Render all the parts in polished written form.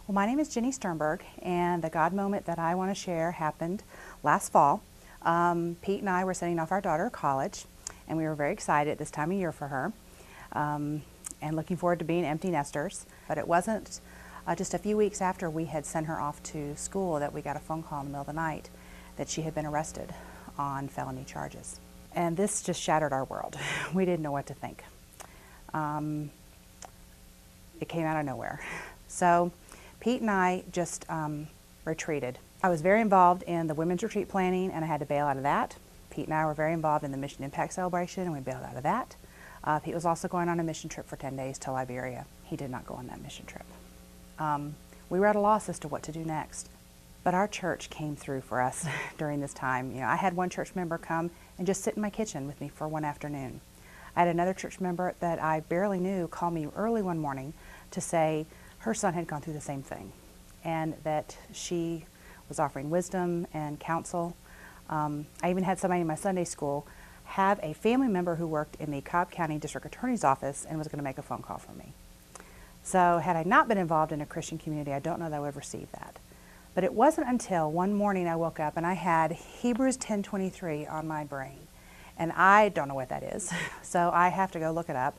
Well, my name is Ginny Sternberg, and the God moment that I want to share happened last fall. Pete and I were sending off our daughter to college, and we were very excited this time of year for her, and looking forward to being empty nesters. But it wasn't just a few weeks after we had sent her off to school that we got a phone call in the middle of the night that she had been arrested on felony charges. And this just shattered our world. We didn't know what to think. It came out of nowhere. So Pete and I just retreated. I was very involved in the women's retreat planning, and I had to bail out of that. Pete and I were very involved in the Mission Impact celebration, and we bailed out of that. Pete was also going on a mission trip for 10 days to Liberia. He did not go on that mission trip. We were at a loss as to what to do next. But our church came through for us during this time. I had one church member come and just sit in my kitchen with me for one afternoon. I had another church member that I barely knew call me early one morning to say her son had gone through the same thing, and that she was offering wisdom and counsel. I even had somebody in my Sunday school have a family member who worked in the Cobb County District Attorney's office and was going to make a phone call for me. So had I not been involved in a Christian community, I don't know that I would have received that. But it wasn't until one morning I woke up and I had Hebrews 10:23 on my brain. And I don't know what that is, so I have to go look it up.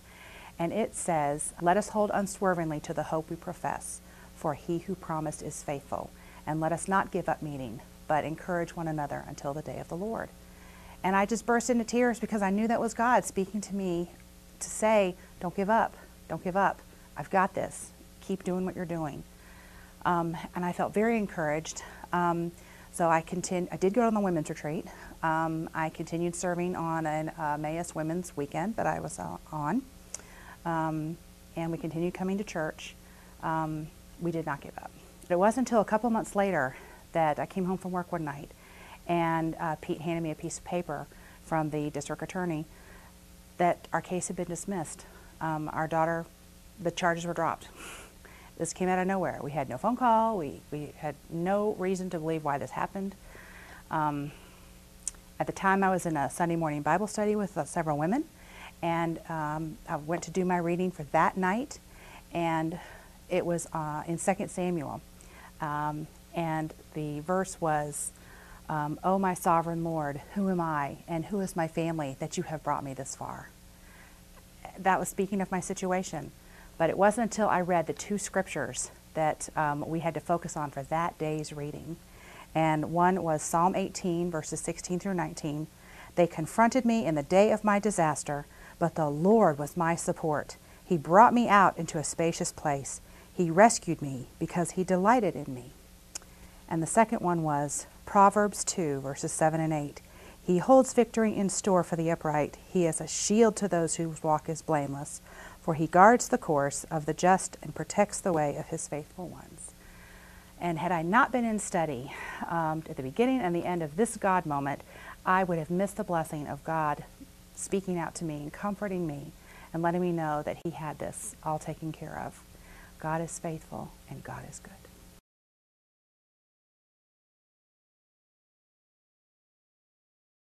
And it says, "Let us hold unswervingly to the hope we profess, for he who promised is faithful. And let us not give up meeting, but encourage one another until the day of the Lord." And I just burst into tears because I knew that was God speaking to me to say, don't give up, don't give up. I've got this. Keep doing what you're doing. And I felt very encouraged. So I did go on the women's retreat. I continued serving on an Emmaus Women's Weekend that I was on. And we continued coming to church. We did not give up. It wasn't until a couple months later that I came home from work one night, and Pete handed me a piece of paper from the district attorney that our case had been dismissed. Our daughter, the charges were dropped. This came out of nowhere. We had no phone call. We had no reason to believe why this happened. At the time, I was in a Sunday morning Bible study with several women, and I went to do my reading for that night, and it was in 2 Samuel. And the verse was, "O my sovereign Lord, who am I, and who is my family, that you have brought me this far?" That was speaking of my situation. But it wasn't until I read the two scriptures that we had to focus on for that day's reading. And one was Psalm 18, verses 16 through 19. "They confronted me in the day of my disaster, but the Lord was my support. He brought me out into a spacious place. He rescued me because he delighted in me." And the second one was Proverbs 2, verses 7 and 8. "He holds victory in store for the upright. He is a shield to those whose walk is blameless. For he guards the course of the just and protects the way of his faithful ones." And had I not been in study at the beginning and the end of this God moment, I would have missed the blessing of God speaking out to me and comforting me and letting me know that he had this all taken care of. God is faithful and God is good.